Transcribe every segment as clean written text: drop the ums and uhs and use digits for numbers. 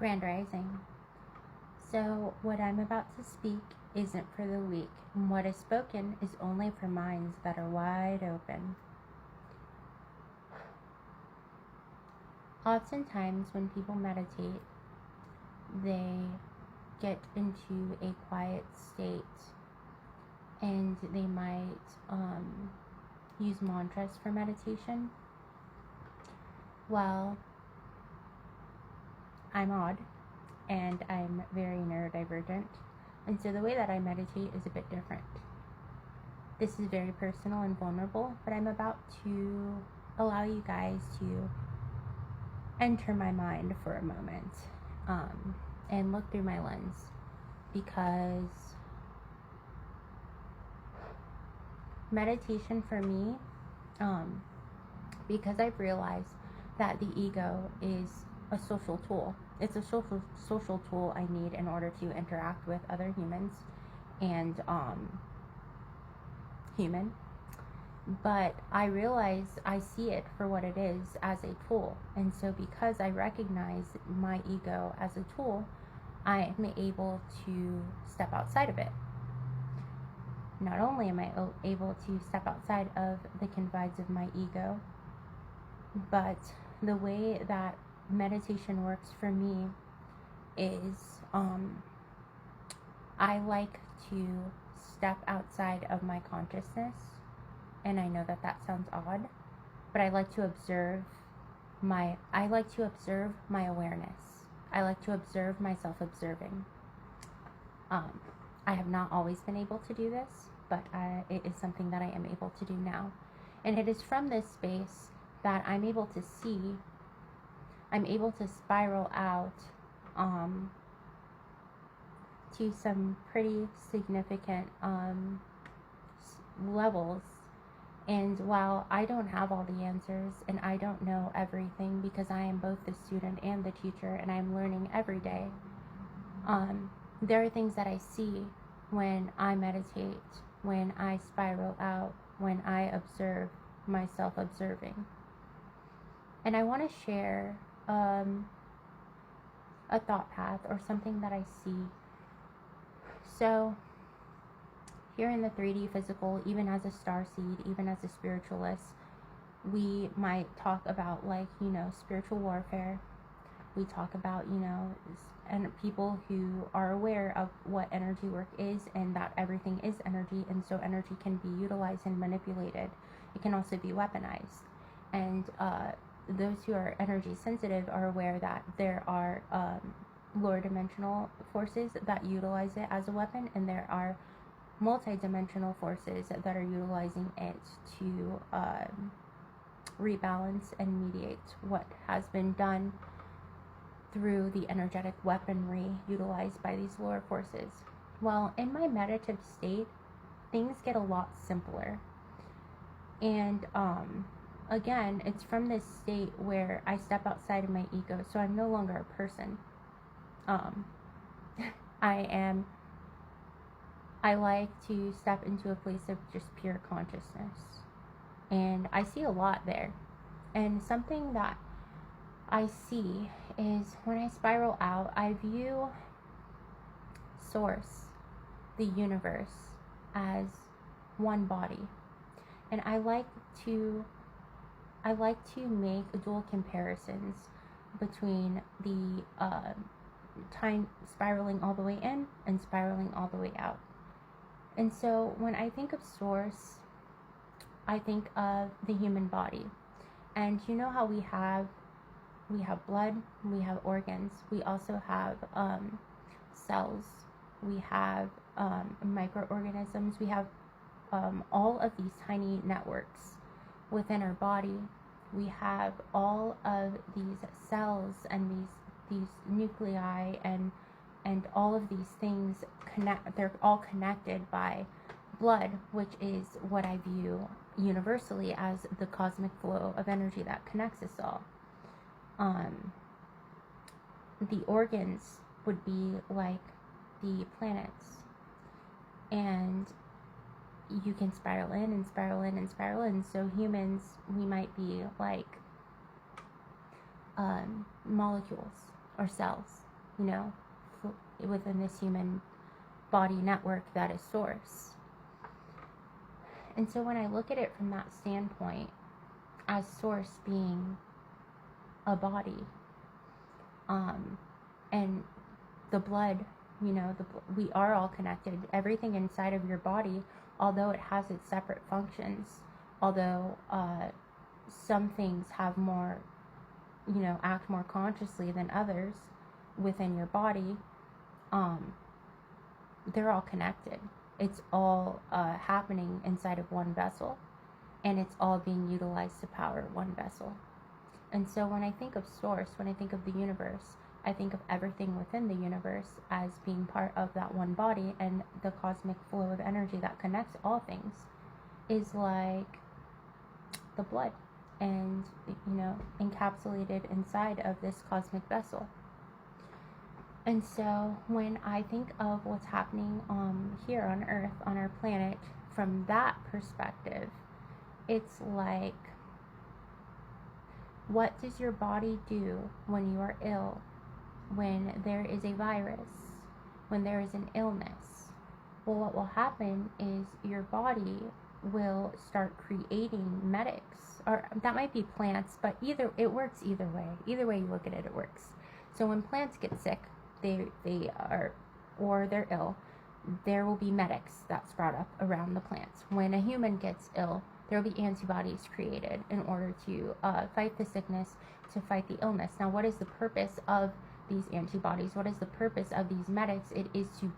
Grand Rising. So, what I'm about to speak isn't for the weak, and what is spoken is only for minds that are wide open. Oftentimes, when people meditate, they get into a quiet state and they might use mantras for meditation. Well, I'm odd and I'm very neurodivergent, and so the way that I meditate is a bit different. This is very personal and vulnerable, but I'm about to allow you guys to enter my mind for a moment and look through my lens, because meditation for me, because I've realized that the ego is a social tool. It's a social tool I need in order to interact with other humans and human. But I realize I see it for what it is, as a tool. And so because I recognize my ego as a tool, I am able to step outside of it. Not only am I able to step outside of the confines of my ego, but the way that meditation works for me is I like to step outside of my consciousness. And I know that that sounds odd, but I like to observe my awareness. I like to observe myself observing. I have not always been able to do this, but it is something that I am able to do now. And it is from this space that I'm able to spiral out to some pretty significant levels. And while I don't have all the answers and I don't know everything, because I am both the student and the teacher and I'm learning every day, there are things that I see when I meditate, when I spiral out, when I observe myself observing. And I want to share a thought path or something that I see. So here in the 3D physical, even as a starseed, even as a spiritualist, we might talk about, like, spiritual warfare. We talk about, and people who are aware of what energy work is, and that everything is energy, and so energy can be utilized and manipulated. It can also be weaponized. And those who are energy sensitive are aware that there are lower dimensional forces that utilize it as a weapon, and there are multi-dimensional forces that are utilizing it to rebalance and mediate what has been done through the energetic weaponry utilized by these lower forces. Well, in my meditative state, things get a lot simpler. And again, it's from this state where I step outside of my ego, so I'm no longer a person. I like to step into a place of just pure consciousness. And I see a lot there. And something that I see is when I spiral out, I view Source, the universe, as one body. And I like to make dual comparisons between the time spiraling all the way in and spiraling all the way out. And so when I think of Source, I think of the human body. And you know how we have blood, we have organs, we also have cells, we have microorganisms, we have all of these tiny networks within our body. We have all of these cells and these nuclei and all of these things they're all connected by blood, which is what I view universally as the cosmic flow of energy that connects us all. The organs would be like the planets, and you can spiral in and spiral in and spiral in. So humans, we might be like molecules or cells. you know, within this human body network that is source. And so when I look at it from that standpoint, as source being a body, and the blood, you know, we are all connected. Everything inside of your body, although it has its separate functions, although some things have more, you know, act more consciously than others within your body, they're all connected. It's all happening inside of one vessel, and it's all being utilized to power one vessel. And so when I think of source, when I think of the universe, I think of everything within the universe as being part of that one body, and the cosmic flow of energy that connects all things is like the blood, and, you know, encapsulated inside of this cosmic vessel. And so when I think of what's happening here on Earth, on our planet, from that perspective, it's like, what does your body do when you are ill? When there is a virus? When there is an illness? Well, what will happen is your body will start creating medics, or that might be plants, but it works either way. Either way you look at it, it works. So when plants get sick, or they're ill, there will be medics that sprout up around the plants. When a human gets ill, there will be antibodies created in order to fight the sickness, to fight the illness. Now, what is the purpose of these antibodies? What is the purpose of these medics? It is to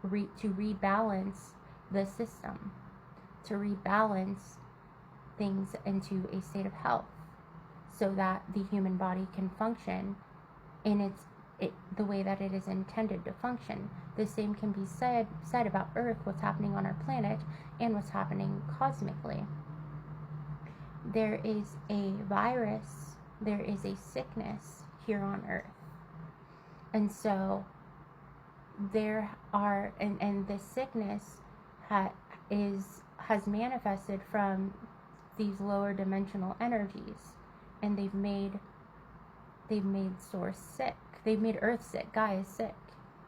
to rebalance the system, to rebalance things into a state of health, so that the human body can function in the way that it is intended to function. The same can be said about Earth, what's happening on our planet, and what's happening cosmically. There is a virus, there is a sickness here on Earth. And so there are, and this sickness has manifested from these lower dimensional energies, and they've made Source sick. They've made Earth sick. Gaia is sick.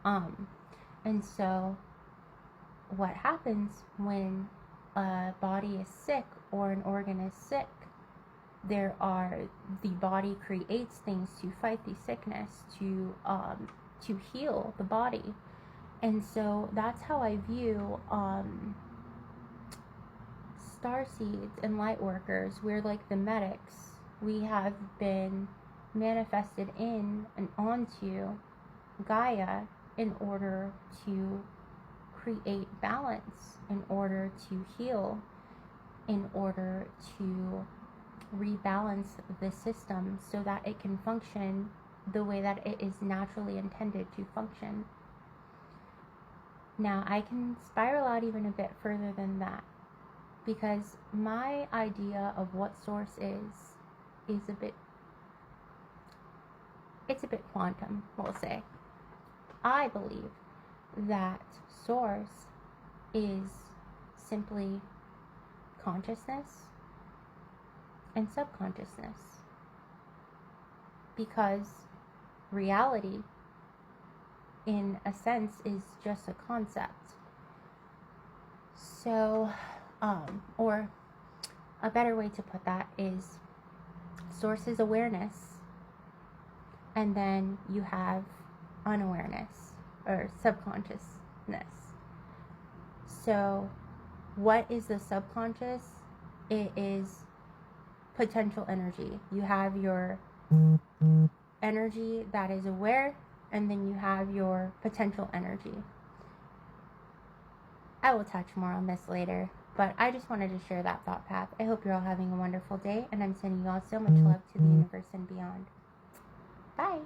And so what happens when a body is sick or an organ is sick? The body creates things to fight the sickness, to heal the body. And so that's how I view starseeds and light workers. We're like the medics. We have been manifested in and onto Gaia in order to create balance, in order to heal, in order to rebalance the system so that it can function the way that it is naturally intended to function. Now, I can spiral out even a bit further than that, because my idea of what source is a bit quantum, we'll say. I believe that source is simply consciousness and subconsciousness, because reality, in a sense, is just a concept. So, or a better way to put that is, source is awareness, and then you have unawareness or subconsciousness. So what is the subconscious? It is potential energy. You have your energy that is aware, and then you have your potential energy. I will touch more on this later, but I just wanted to share that thought path. I hope you're all having a wonderful day, and I'm sending you all so much love to the universe and beyond. Bye.